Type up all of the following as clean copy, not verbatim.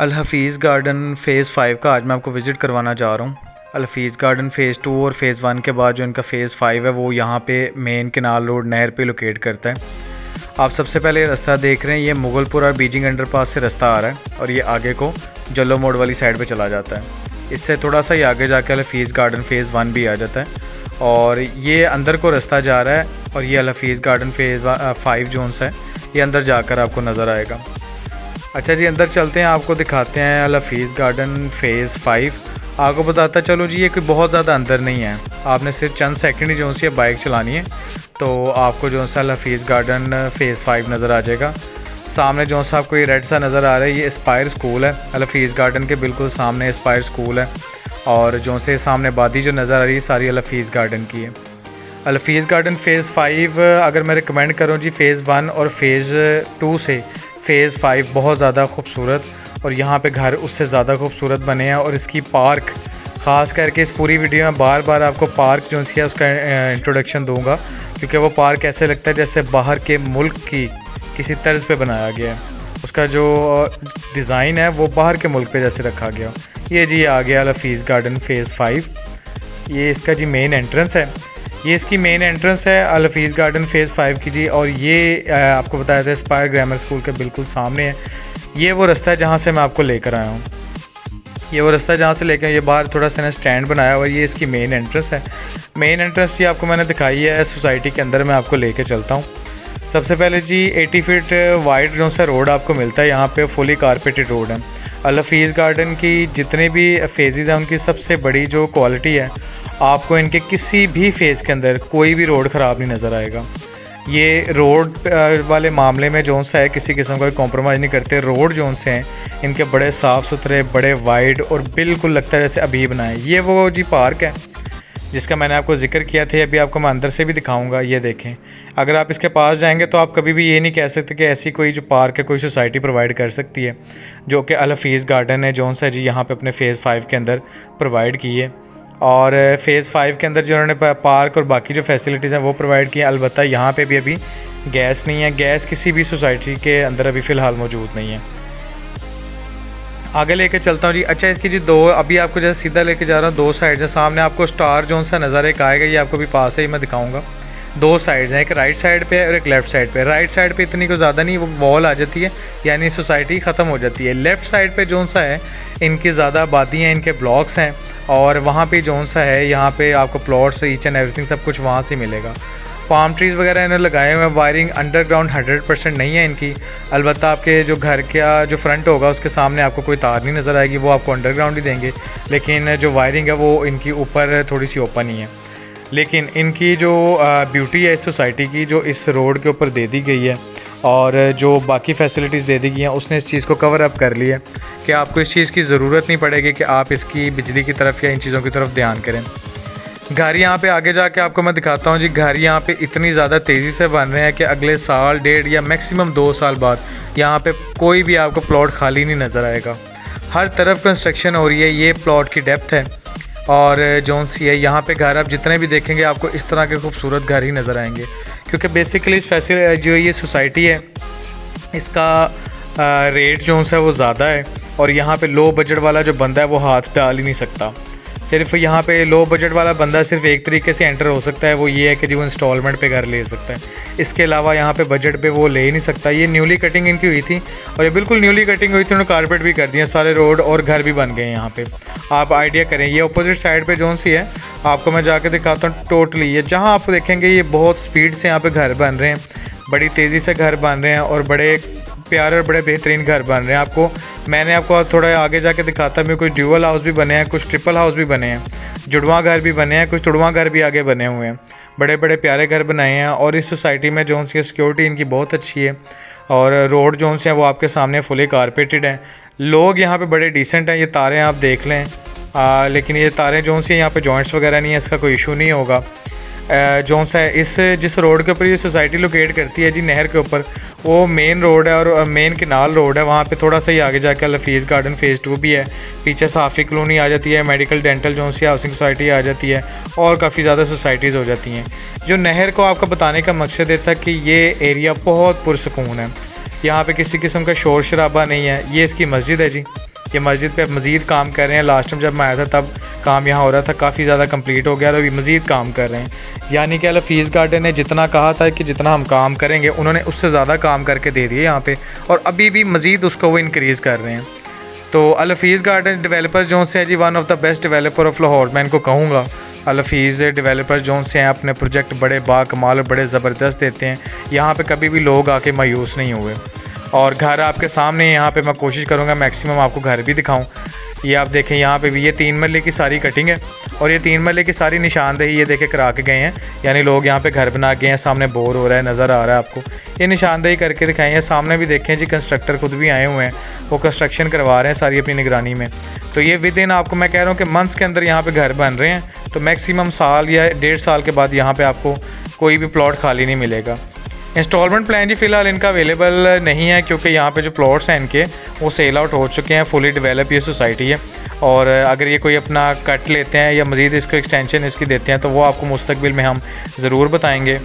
अल Hafeez garden phase 5 का आज मैं आपको विज़िट करवाना जा रहा हूँ। अल हफ़ीज़ गार्डन फ़ेज़ 2 और फ़ेज़ 1 के बाद जो इनका फ़ेज़ 5 है वो यहाँ पे मेन केनाल रोड नहर पे लोकेट करता है। आप सबसे पहले रास्ता देख रहे हैं, ये मुगलपुर और बीजिंग अंडरपास से रास्ता आ रहा है और ये आगे को जल्लो मोड़ वाली साइड पर चला जाता है। इससे थोड़ा सा ही आगे जाके अल हफ़ीज़ गार्डन फ़ेज़ 1 भी आ जाता है और ये अंदर को रास्ता जा रहा है और ये अल हफ़ीज़ गार्डन फ़ेज़ 5 जोन सा है, ये अंदर जाकर आपको नज़र आएगा। अच्छा जी, अंदर चलते हैं, आपको दिखाते हैं अल हफ़ीज़ गार्डन फ़ेज़ 5। आपको बताता चलो जी, ये कोई बहुत ज़्यादा अंदर नहीं है, आपने सिर्फ चंद सेकंड ही जो सी बाइक चलानी है तो आपको जो सा अल हफ़ीज़ गार्डन फ़ेज़ 5 नज़र आ जाएगा। सामने जो सा आपको ये रेड सा नज़र आ रहा है, ये एस्पायर स्कूल है। अल हफ़ीज़ गार्डन के बिल्कुल सामने एस्पायर स्कूल है और जो से सामने बादी जो नज़र आ रही है सारी अल हफ़ीज़ गार्डन की है। अल हफ़ीज़ गार्डन फ़ेज़ 5 अगर मैं रिकमेंड करूँ जी, फ़ेज़ 1 और फ़ेज़ 2 से फ़ेज़ 5 बहुत ज़्यादा खूबसूरत और यहाँ पे घर उससे ज़्यादा खूबसूरत बने हैं। और इसकी पार्क, ख़ास करके इस पूरी वीडियो में बार बार आपको पार्क जो है उसका इंट्रोडक्शन दूंगा, क्योंकि वो पार्क ऐसे लगता है जैसे बाहर के मुल्क की किसी तर्ज पे बनाया गया है। उसका जो डिज़ाइन है वो बाहर के मुल्क पे जैसे रखा गया। ये जी आ गया अल हफ़ीज़ गार्डन फ़ेज़ 5, ये इसका जी मेन एंट्रेंस है। ये इसकी मेन एंट्रेंस है अल हफ़ीज़ गार्डन फ़ेज़ 5 की जी। और ये आपको बताया था एस्पायर ग्रामर स्कूल के बिल्कुल सामने है। ये वो रास्ता है जहाँ से मैं आपको लेकर आया हूँ, ये वो रास्ता है जहाँ से लेकर, ये बाहर थोड़ा सा ना स्टैंड बनाया हुआ है, ये इसकी मेन एंट्रेंस है। मेन एंट्रेंस ये आपको मैंने दिखाई है सोसाइटी के अंदर, मैं आपको लेके चलता हूँ। सबसे पहले जी 80 फीट वाइड जो सा रोड आपको मिलता है, यहाँ पे फुली कारपेटेड रोड है। अल हफ़ीज़ गार्डन की जितने भी फेज़ेज़ हैं उनकी सबसे बड़ी जो क्वालिटी है, आपको इनके किसी भी फेज़ के अंदर कोई भी रोड ख़राब नहीं नज़र आएगा। ये रोड वाले मामले में जो सा है किसी किस्म का कॉम्प्रोमाइज़ नहीं करते। रोड जो से हैं इनके बड़े साफ़ सुथरे, बड़े वाइड और बिल्कुल लगता है जैसे अभी बनाए। ये वो जी पार्क है जिसका मैंने आपको ज़िक्र किया था, अभी आपको मैं अंदर से भी दिखाऊंगा। ये देखें, अगर आप इसके पास जाएंगे तो आप कभी भी ये नहीं कह सकते कि ऐसी कोई जो पार्क है कोई सोसाइटी प्रोवाइड कर सकती है, जो कि अल हफ़ीज़ गार्डन है जो सा जी यहाँ पे अपने फ़ेज़ 5 के अंदर प्रोवाइड की है। और फ़ेज़ 5 के अंदर जो उन्होंने पार्क और बाकी जो फैसिलिटीज़ हैं वो प्रोवाइड की हैं। अलबत्ता यहाँ पे भी अभी गैस नहीं है, गैस किसी भी सोसाइटी के अंदर अभी फ़िलहाल मौजूद नहीं है। आगे लेके चलता हूँ जी। अच्छा, इसकी जी दो, अभी आपको जैसे सीधा लेके जा रहा हूँ, दो साइड है। सामने आपको स्टार जोन सा नज़र एक आएगा, ये आपको भी पास है ही मैं दिखाऊंगा। दो साइड्स हैं, एक राइट साइड पे है और एक लेफ़्ट साइड पे। राइट साइड पे इतनी को ज़्यादा नहीं, वो वॉल आ जाती है यानी सोसाइटी ख़त्म हो जाती है। लेफ़्ट साइड पे जोन सा है इनकी ज़्यादा आबादी हैं, इनके ब्लॉक्स हैं और वहाँ पे जोन सा है यहाँ पे आपको प्लॉट्स ईच एंड एवरीथिंग सब कुछ वहाँ से मिलेगा। पाम ट्रीज़ वगैरह इन्हें लगाए हुए हैं। वायरिंग अंडरग्राउंड 100% नहीं है इनकी। अलबत्ता आपके जो घर का जो फ्रंट होगा उसके सामने आपको कोई तार नहीं नज़र आएगी, वो आपको अंडरग्राउंड ही देंगे। लेकिन जो वायरिंग है वो इनकी ऊपर थोड़ी सी ओपन ही है। लेकिन इनकी जो ब्यूटी है इस सोसाइटी की, जो इस रोड के ऊपर दे दी गई है और जो बाकी फैसिलिटीज़ दे दी गई हैं, उसने इस चीज़ को कवर अप कर लिया है कि आपको इस चीज़ की ज़रूरत नहीं पड़ेगी कि आप इसकी बिजली की तरफ या इन चीज़ों की तरफ ध्यान करें। घर यहाँ पे आगे जाके आपको मैं दिखाता हूँ जी। घर यहाँ पे इतनी ज़्यादा तेज़ी से बन रहे हैं कि अगले साल, डेढ़ या मैक्सिमम 2 साल बाद यहाँ पे कोई भी आपको प्लॉट खाली नहीं नज़र आएगा। हर तरफ कंस्ट्रक्शन हो रही है। ये प्लॉट की डेप्थ है और जोन सी है यहाँ पे घर आप जितने भी देखेंगे आपको इस तरह के खूबसूरत घर ही नज़र आएंगे, क्योंकि बेसिकली इस फैसिलिटी जो ये सोसाइटी है इसका रेट जो है वो ज़्यादा है और यहाँ पे लो बजट वाला जो बंदा है वो हाथ डाल ही नहीं सकता। सिर्फ यहाँ पे लो बजट वाला बंदा सिर्फ एक तरीके से एंटर हो सकता है, वो ये है कि जो वो इंस्टॉलमेंट पे घर ले सकता है। इसके अलावा यहाँ पे बजट पे वो ले ही नहीं सकता। ये न्यूली कटिंग इनकी हुई थी और ये बिल्कुल न्यूली कटिंग हुई थी, उन्होंने कारपेट भी कर दिया सारे रोड और घर भी बन गए हैं यहाँ पे। आप आइडिया करें, ये अपोजिट साइड पर जोन सी है आपको मैं जाके दिखाता हूँ। टोटली ये जहाँ आप देखेंगे ये बहुत स्पीड से यहाँ पर घर बन रहे हैं, बड़ी तेज़ी से घर बन रहे हैं और बड़े प्यारे और बड़े बेहतरीन घर बन रहे हैं। आपको मैंने आपको थोड़ा आगे जाके दिखाता हूँ, कुछ ड्यूअल हाउस भी बने हैं, कुछ ट्रिपल हाउस भी बने हैं, जुड़वा घर भी बने हैं, कुछ तुड़वा घर भी आगे बने हुए हैं। बड़े बड़े प्यारे घर बनाए हैं और इस सोसाइटी में जोन सी सिक्योरिटी इनकी बहुत अच्छी है और रोड जोन से हैं वो आपके सामने फुली कारपेटेड हैं। लोग यहाँ पे बड़े डिसेंट हैं। ये तारें आप देख लें, लेकिन ये तारें जोन सी यहाँ पे जॉइंट्स वगैरह नहीं है, इसका कोई इशू नहीं होगा। जोन सा है इस जिस रोड के ऊपर ये सोसाइटी लोकेट करती है जी, नहर के ऊपर, वो मेन रोड है और मेन केनाल रोड है। वहाँ पे थोड़ा सा ही आगे जाके अल हफ़ीज़ गार्डन फ़ेज़ 2 भी है। पीछे साफ़ी कॉलोनी आ जाती है, मेडिकल डेंटल जो सी हाउसिंग सोसाइटी आ जाती है और काफ़ी ज़्यादा सोसाइटीज़ हो जाती हैं। जो नहर को आपका बताने का मकसद ये था कि ये एरिया बहुत पुरसकून है, यहाँ पे किसी किस्म का शोर शराबा नहीं है। ये इसकी मस्जिद है जी, ये मस्जिद पे मज़ीद काम कर रहे हैं। लास्ट टाइम जब मैं आया था तब काम यहाँ हो रहा था, काफ़ी ज़्यादा कंप्लीट हो गया, तो अभी मज़ीद काम कर रहे हैं। यानी कि अल हफीज़ गार्डन ने जितना कहा था कि जितना हम काम करेंगे, उन्होंने उससे ज़्यादा काम करके दे दिए यहाँ पे, और अभी भी मज़ीद उसको वो इंक्रीज़ कर रहे हैं। तो अल हफीज़ गार्डन डेवलपर जो से है जी, one of the best developer of Lahore, मैं इनको कहूँगा। अल हफीज़ डेवलपर जो से हैं अपने प्रोजेक्ट बड़े बाकमाल और बड़े ज़बरदस्त देते हैं। यहाँ पे कभी भी लोग आके मायूस नहीं हुए, और घर आपके सामने यहाँ पे मैं कोशिश करूँगा मैक्सिमम आपको घर भी दिखाऊँ। ये आप देखें, यहाँ पे भी ये 3 मरले की सारी कटिंग है, और ये 3 मरले की सारी निशानदेही ये देखे करा के गए हैं। यानी लोग यहाँ पे घर बना गए हैं। सामने बोर हो रहा है, नज़र आ रहा है आपको, ये निशानदेही करके दिखाई है। सामने भी देखें जी, कंस्ट्रक्टर खुद भी आए हुए हैं, वो कंस्ट्रक्शन करवा रहे हैं सारी अपनी निगरानी में। तो ये विद इन आपको मैं कह रहा हूँ कि मंथ्स के अंदर यहाँ पर घर बन रहे हैं। तो मैक्सिमम साल या 1.5 साल के बाद यहाँ पर आपको कोई भी प्लॉट खाली नहीं मिलेगा। इंस्टॉलमेंट प्लान जी फ़िलहाल इनका अवेलेबल नहीं है, क्योंकि यहाँ पे जो प्लॉट्स हैं इनके वो सेल आउट हो चुके हैं। फुली डेवलप ये सोसाइटी है, और अगर ये कोई अपना कट लेते हैं या मज़ीद इसको एक्सटेंशन इसकी देते हैं तो वो आपको मुस्तकबिल में हम ज़रूर बताएंगे।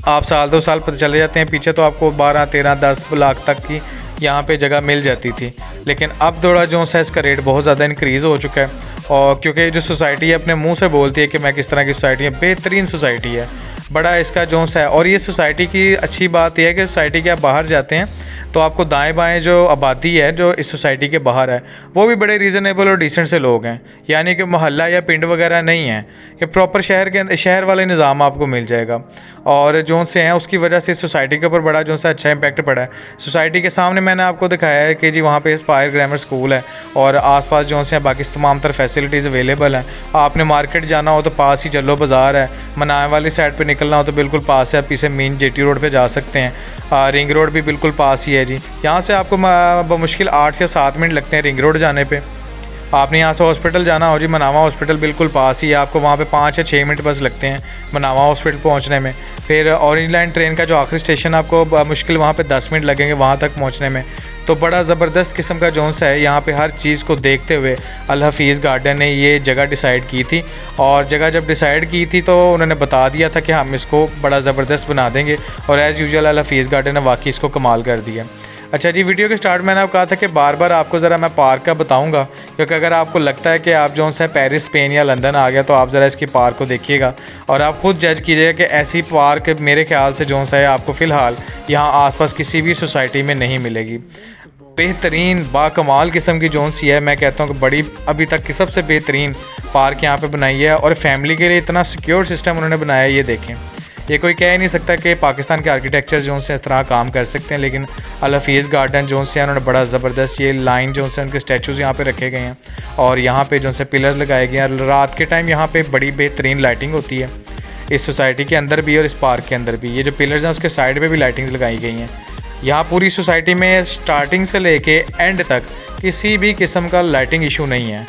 आप साल 2 साल पर चले जाते हैं पीछे तो आपको 12, 13, 10 लाख तक की यहाँ पे जगह मिल जाती थी। लेकिन अब थोड़ा जो है इसका रेट बहुत ज़्यादा इंक्रीज़ हो चुका है, और क्योंकि जो सोसाइटी है अपने मुँह से बोलती है कि मैं किस तरह की सोसाइटी है, बेहतरीन सोसाइटी है, बड़ा इसका जोश है। और ये सोसाइटी की अच्छी बात यह है कि सोसाइटी के आप बाहर जाते हैं तो आपको दाएं बाएं जो आबादी है जो इस सोसाइटी के बाहर है वो भी बड़े रीज़नेबल और डिसेंट से लोग हैं। यानी कि मोहल्ला या पिंड वगैरह नहीं है, कि प्रॉपर शहर के अंदर शहर वाले निज़ाम आपको मिल जाएगा। और जो से हैं उसकी वजह से सोसाइटी के ऊपर बड़ा जो सा अच्छा इम्पैक्ट पड़ा है। सोसाइटी के सामने मैंने आपको दिखाया है कि जी वहाँ पे एस्पायर ग्रामर स्कूल है, और आसपास जो से बाकी तमाम तर फैसिलिटीज़ अवेलेबल हैं। आपने मार्केट जाना हो तो पास ही जल्लो बाज़ार है, मनाए वाली साइड पे निकलना हो तो बिल्कुल पास है, आप पीछे मेन जेटी रोड पे जा सकते हैं। रिंग रोड भी बिल्कुल पास ही है जी, यहाँ से आपको बमुश्किल 8 या 7 मिनट लगते हैं रिंग रोड जाने पे। आपने यहाँ से हॉस्पिटल जाना हो जी, मनावा हॉस्पिटल बिल्कुल पास ही है, आपको वहाँ पे 5 या 6 मिनट बस लगते हैं मनावा हॉस्पिटल पहुँचने में। फिर ऑरेंज लाइन ट्रेन का जो आखिरी स्टेशन आपको मुश्किल वहाँ पे 10 मिनट लगेंगे वहाँ तक पहुँचने में। तो बड़ा ज़बरदस्त किस्म का जोन्स है। यहाँ पे हर चीज़ को देखते हुए अल हफीज़ गार्डन ने ये जगह डिसाइड की थी, और जगह जब डिसाइड की थी तो उन्होंने बता दिया था कि हम इसको बड़ा ज़बरदस्त बना देंगे, और एज़ यूजुअल अल हफीज़ गार्डन ने वाकई इसको कमाल कर दिया। अच्छा जी, वीडियो के स्टार्ट मैंने आपको कहा था कि बार बार आपको ज़रा मैं पार्क का बताऊंगा, क्योंकि अगर आपको लगता है कि आप जो है पेरिस, स्पेन या लंदन आ गया तो आप ज़रा इसकी पार्क को देखिएगा और आप खुद जज कीजिएगा कि ऐसी पार्क मेरे ख्याल से जो है आपको फ़िलहाल यहाँ आसपास किसी भी सोसाइटी में नहीं मिलेगी। बेहतरीन बाकमाल किस्म की जोन सी है, मैं कहता हूँ कि बड़ी अभी तक की सबसे बेहतरीन पार्क यहाँ पे बनाई है, और फैमिली के लिए इतना सिक्योर सिस्टम उन्होंने बनाया है। ये देखें, ये कोई कह नहीं सकता कि पाकिस्तान के आर्किटेक्चर जो से इस तरह काम कर सकते हैं, लेकिन अल हफीज़ गार्डन जो से उन्होंने बड़ा ज़बरदस्त ये लाइन जो से उनके स्टैचूज़ यहाँ पे रखे गए हैं, और यहाँ पे जो से पिलर्स लगाए गए हैं। रात के टाइम यहाँ पे बड़ी बेहतरीन लाइटिंग होती है इस सोसाइटी के अंदर भी और इस पार्क के अंदर भी। ये जो पिलर्स हैं उसके साइड पर भी लाइटिंग्स लगाई गई हैं। यहाँ पूरी सोसाइटी में स्टार्टिंग से लेके एंड तक किसी भी किस्म का लाइटिंग इशू नहीं है।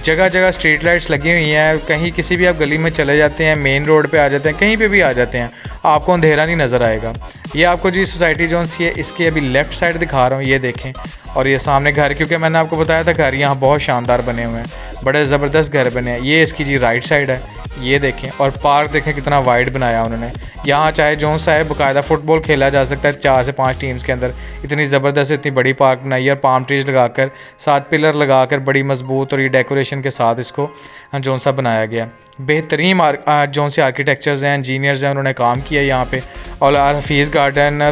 जगह जगह स्ट्रीट लाइट्स लगी हुई हैं, कहीं किसी भी आप गली में चले जाते हैं, मेन रोड पे आ जाते हैं, कहीं पे भी आ जाते हैं, आपको अंधेरा नहीं नज़र आएगा। ये आपको जी सोसाइटी जो सी है इसकी अभी लेफ़्ट साइड दिखा रहा हूँ, ये देखें। और ये सामने घर, क्योंकि मैंने आपको बताया था घर यहाँ बहुत शानदार बने हुए हैं, बड़े ज़बरदस्त घर बने हैं। ये इसकी जी राइट साइड है, ये देखें। और पार्क देखें कितना वाइड बनाया उन्होंने। यहाँ चाहे जो सा है बाकायदा फुटबॉल खेला जा सकता है 4 से 5 टीम्स के अंदर। इतनी ज़बरदस्त इतनी बड़ी पार्क बनाई है, और पाम ट्रीज लगाकर 7 पिलर लगाकर बड़ी मजबूत और ये डेकोरेशन के साथ इसको जोन सा बनाया गया। बेहतरीन जोन से आर्किटेक्चर्स हैं, इंजीनियर्स हैं, उन्होंने काम किया यहाँ पे। और अल हफीज़ गार्डन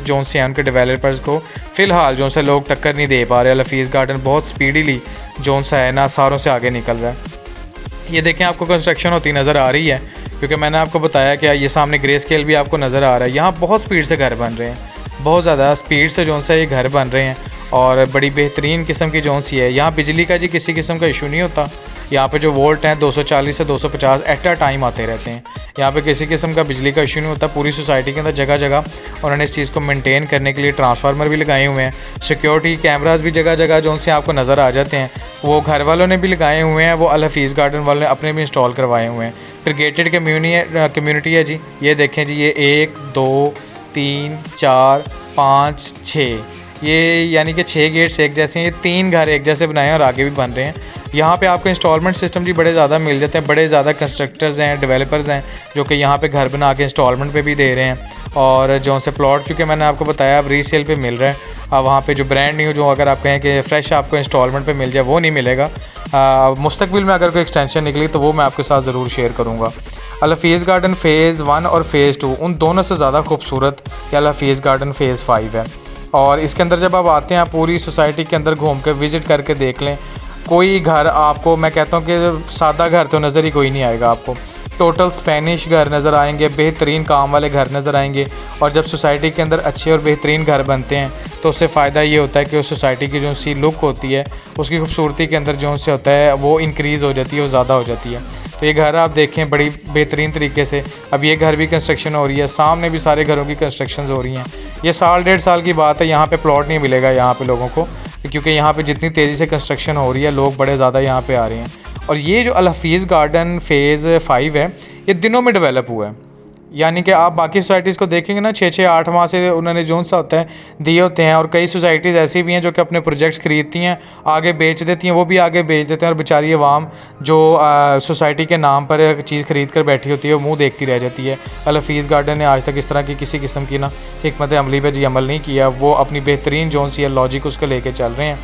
जोन से उनके डेवलपर्स को फ़िलहाल जो से लोग टक्कर नहीं दे पा रहे। अल हफीज़ गार्डन बहुत स्पीडीली जोन सा है ना सारों से आगे निकल रहा है। ये देखें, आपको कंस्ट्रक्शन होती नज़र आ रही है, क्योंकि मैंने आपको बताया कि ये सामने ग्रे स्केल भी आपको नज़र आ रहा है। यहाँ बहुत स्पीड से घर बन रहे हैं, बहुत ज़्यादा स्पीड से जो सा ये घर बन रहे हैं, और बड़ी बेहतरीन किस्म की जोन सी है। यहाँ बिजली का जी किसी किस्म का इशू नहीं होता। यहाँ पे जो वोल्ट हैं 240 से 250 एट अ टाइम आते रहते हैं। यहाँ पे किसी किस्म का बिजली का इशू नहीं होता। पूरी सोसाइटी के अंदर जगह जगह उन्होंने इस चीज़ को मेंटेन करने के लिए ट्रांसफार्मर भी लगाए हुए हैं। सिक्योरिटी कैमरास भी जगह जगह जो से आपको नज़र आ जाते हैं, वो घर वालों ने भी लगाए हुए हैं, वो अल हफीज़ गार्डन वालों ने अपने भी इंस्टॉल करवाए हुए हैं। फिर गेटेड कम्यूनिटी है जी, ये देखें जी, ये 1 2 3 4 5 6, ये यानी कि 6 गेट्स एक जैसे हैं। ये 3 घर एक जैसे बनाए हैं और आगे भी बन रहे हैं। यहाँ पे आपको इंस्टॉलमेंट सिस्टम जी बड़े ज़्यादा मिल जाते हैं। बड़े ज़्यादा कंस्ट्रक्टर्स हैं, डेवलपर्स हैं जो कि यहाँ पे घर बना के इंस्टॉलमेंट पे भी दे रहे हैं। और जो से प्लॉट, क्योंकि मैंने आपको बताया अब रीसेल पे मिल रहा है, वहाँ पे जो ब्रांड न्यू जो अगर आप कहें कि फ़्रेश आपको इंस्टॉलमेंट पे मिल जाए वो नहीं मिलेगा। मुस्तकबिल में अगर कोई एक्सटेंशन निकली तो वो मैं आपके साथ ज़रूर शेयर करूँगा। अल हफीज़ गार्डन फ़ेज़ 1 और फ़ेज़ 2 उन दोनों से ज़्यादा खूबसूरत ये अल हफीज़ गार्डन फ़ेज़ 5 है। और इसके अंदर जब आप आते हैं, आप पूरी सोसाइटी के अंदर घूम कर विज़िट करके देख लें, कोई घर आपको, मैं कहता हूँ कि सादा घर तो नज़र ही कोई नहीं आएगा आपको। टोटल स्पेनिश घर नज़र आएंगे, बेहतरीन काम वाले घर नज़र आएंगे। और जब सोसाइटी के अंदर अच्छे और बेहतरीन घर बनते हैं तो उससे फ़ायदा ये होता है कि उस सोसाइटी की जो सी लुक होती है, उसकी खूबसूरती के अंदर जो से होता है वो इंक्रीज़ हो जाती है, वो ज़्यादा हो जाती है। तो ये घर आप देखें बड़ी बेहतरीन तरीके से, अब ये घर भी कंस्ट्रक्शन हो रही है, सामने भी सारे घरों की कंस्ट्रक्शन हो रही हैं। ये 1.5 साल की बात है, यहाँ पे प्लॉट नहीं मिलेगा यहाँ पे लोगों को, क्योंकि यहाँ पे जितनी तेज़ी से कंस्ट्रक्शन हो रही है लोग बड़े ज़्यादा यहाँ पे आ रहे हैं। और ये जो अल हफीज़ गार्डन फ़ेज़ 5 है, ये दिनों में डेवलप हुआ है। यानी कि आप बाकी सोसाइटीज़ को देखेंगे ना, 6-8 माह से उन्होंने जो सा होता है दिए होते हैं। और कई सोसाइटीज़ ऐसी भी हैं जो कि अपने प्रोजेक्ट्स ख़रीदती हैं, आगे बेच देती हैं, वो भी आगे बेच देते हैं, और बेचारी अवाम जो सोसाइटी के नाम पर चीज़ ख़रीद कर बैठी होती है वो मुँह देखती रह जाती है। अल हफीज़ गार्डन ने आज तक इस तरह की किसी किस्म की ना हिकमत अमली पे जी अमल नहीं किया, वो अपनी बेहतरीन जो सी है लॉजिक उसको लेके चल रहे हैं।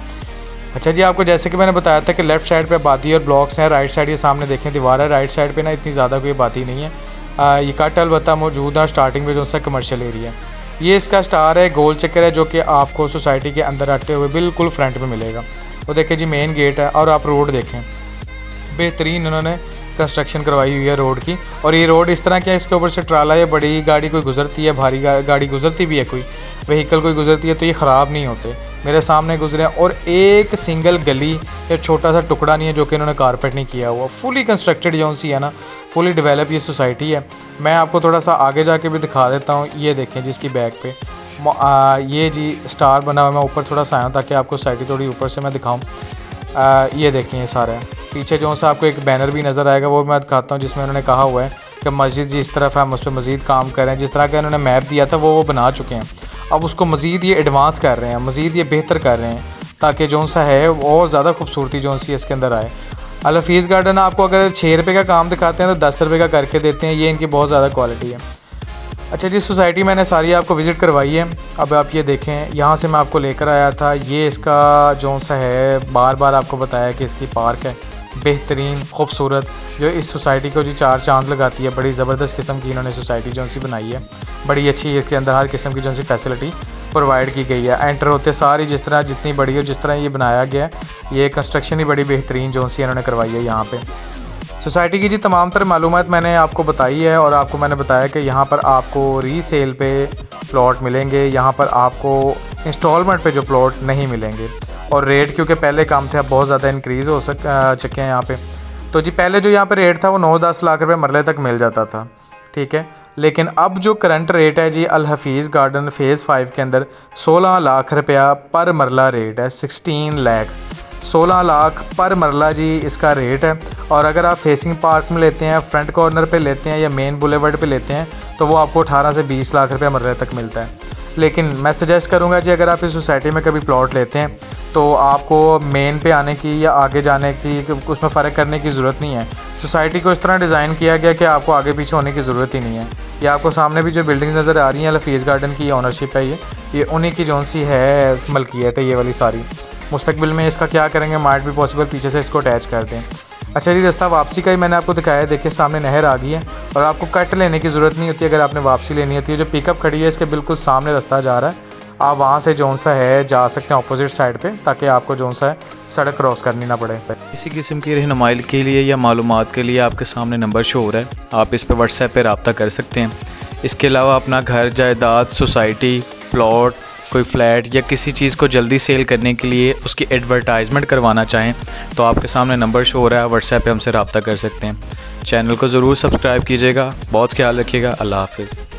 अच्छा जी, आपको जैसे कि मैंने बताया था कि लेफ़्ट साइड पे आबादी और ब्लॉक्स हैं, राइट साइड ये सामने देखें दीवार है, राइट साइड पे ना इतनी ज़्यादा कोई आबादी नहीं है। ये कट अलबत्ता मौजूद है स्टार्टिंग में जो सा कमर्शियल एरिया है। ये इसका स्टार है, गोल चक्कर है, जो कि आपको सोसाइटी के अंदर आते हुए बिल्कुल फ्रंट में मिलेगा। वो देखें जी मेन गेट है, और आप रोड देखें, बेहतरीन उन्होंने कंस्ट्रक्शन करवाई हुई है रोड की। और ये रोड इस तरह की है, इसके ऊपर से ट्राला या बड़ी गाड़ी कोई गुजरती है, भारी गाड़ी गुजरती भी है, कोई व्हीकल कोई गुजरती है तो ये ख़राब नहीं होते। मेरे सामने गुजरे हैं, और एक सिंगल गली या छोटा सा टुकड़ा नहीं है जो कि इन्होंने कारपेट नहीं किया हुआ। फुली कंस्ट्रक्टेड जो सी है ना, फुली डेवलप ये सोसाइटी है। मैं आपको थोड़ा सा आगे जाके भी दिखा देता हूँ। ये देखें जिसकी बैक पे ये जी स्टार बना हुआ, मैं ऊपर थोड़ा सा आया ताकि आपको सोसाइटी थोड़ी ऊपर से मैं दिखाऊँ। ये देखें ये सारा पीछे जो सा आपको एक बैनर भी नज़र आएगा, वो मैं दिखाता हूँ, जिसमें उन्होंने कहा हुआ है कि मस्जिद जिस तरफ है हम उस पर मज़ीद काम कर रहे हैं। जिस तरह का इन्होंने मैप दिया था वो बना चुके हैं, अब उसको मज़ीद ये एडवांस कर रहे हैं, मज़ीद ये बेहतर कर रहे हैं, ताकि जो सा है और ज़्यादा खूबसूरती जो सी इसके अंदर आए। अल हफीज़ गार्डन आपको अगर 6 रुपये का काम दिखाते हैं तो 10 रुपये का करके देते हैं, ये इनकी बहुत ज़्यादा क्वालिटी है। अच्छा जी, सोसाइटी मैंने सारी आपको विज़िट करवाई है। अब आप ये देखें, यहाँ से मैं आपको लेकर आया था, ये इसका जो सा है, बार बार आपको बताया कि इसकी पार्क है बेहतरीन खूबसूरत, जो इस सोसाइटी को जी 4 चांद लगाती है। बड़ी ज़बरदस्त किस्म की इन्होंने सोसाइटी जो सी बनाई है, बड़ी अच्छी, इसके अंदर हर किस्म की जो सी फैसिलिटी प्रोवाइड की गई है। एंटर होते सारी जिस तरह जितनी बड़ी हो, जिस तरह ये बनाया गया है, ये कंस्ट्रक्शन ही बड़ी बेहतरीन जो सी इन्होंने करवाई है यहाँ पे। सोसाइटी की जी तमाम तरह मालूमात मैंने आपको बताई है, और आपको मैंने बताया कि यहाँ पर आपको रीसेल पे प्लॉट मिलेंगे, यहाँ पर आपको इंस्टॉलमेंट पे जो प्लॉट नहीं मिलेंगे। और रेट क्योंकि पहले कम थे, अब बहुत ज़्यादा इंक्रीज़ हो चुके हैं यहाँ पे। तो जी पहले जो यहाँ पे रेट था वो 9-10 लाख रुपए मरले तक मिल जाता था, ठीक है। लेकिन अब जो करंट रेट है जी अल हफीज़ गार्डन फ़ेज़ 5 के अंदर 16 लाख रुपया पर मरला रेट है। 16 लाख पर मरला जी इसका रेट है। और अगर आप फेसिंग पार्क में लेते हैं, फ्रंट कॉर्नर पे लेते हैं, या मेन बुलेवर्ड पे लेते हैं, तो वो आपको 18 से 20 लाख रुपया मरले तक मिलता है। लेकिन मैं सजेस्ट करूँगा जी, अगर आप इस सोसाइटी में कभी प्लॉट लेते हैं तो आपको मेन पे आने की या आगे जाने की उसमें फ़र्क करने की ज़रूरत नहीं है। सोसाइटी को इस तरह डिज़ाइन किया गया कि आपको आगे पीछे होने की ज़रूरत ही नहीं है। ये आपको सामने भी जो बिल्डिंग्स नज़र आ रही हैं, अल हफीज़ गार्डन की ओनरशिप है, ये उन्हीं की जो सी है मलकियत है, ये वाली सारी। मुस्तकबिल में इसका क्या करेंगे, माइट भी पॉसिबल पीछे से इसको अटैच कर दें। अच्छा जी, रास्ता वापसी का ही मैंने आपको दिखाया है। देखिए सामने नहर आ गई है, और आपको कट लेने की ज़रूरत नहीं होती अगर आपने वापसी लेनी होती है। जो पिकअप खड़ी है इसके बिल्कुल सामने रास्ता जा रहा है, आप वहाँ से जो सा है जा सकते हैं अपोजिट साइड पे, ताकि आपको जो सा है सड़क क्रॉस करनी ना पड़े। किसी किस्म की रहनुमाई के लिए या मालूमात के लिए आपके सामने नंबर शो हो रहा है, आप इस पर व्हाट्सएप पर रब्ता कर सकते हैं। इसके अलावा अपना घर, जायदाद, सोसाइटी, प्लॉट, कोई फ्लैट या किसी चीज़ को जल्दी सेल करने के लिए उसकी एडवर्टाइजमेंट करवाना चाहें तो आपके सामने नंबर शो हो रहा है, व्हाट्सएप पे हमसे रब्ता कर सकते हैं। चैनल को ज़रूर सब्सक्राइब कीजिएगा। बहुत ख्याल रखिएगा। अल्लाह हाफ़िज़।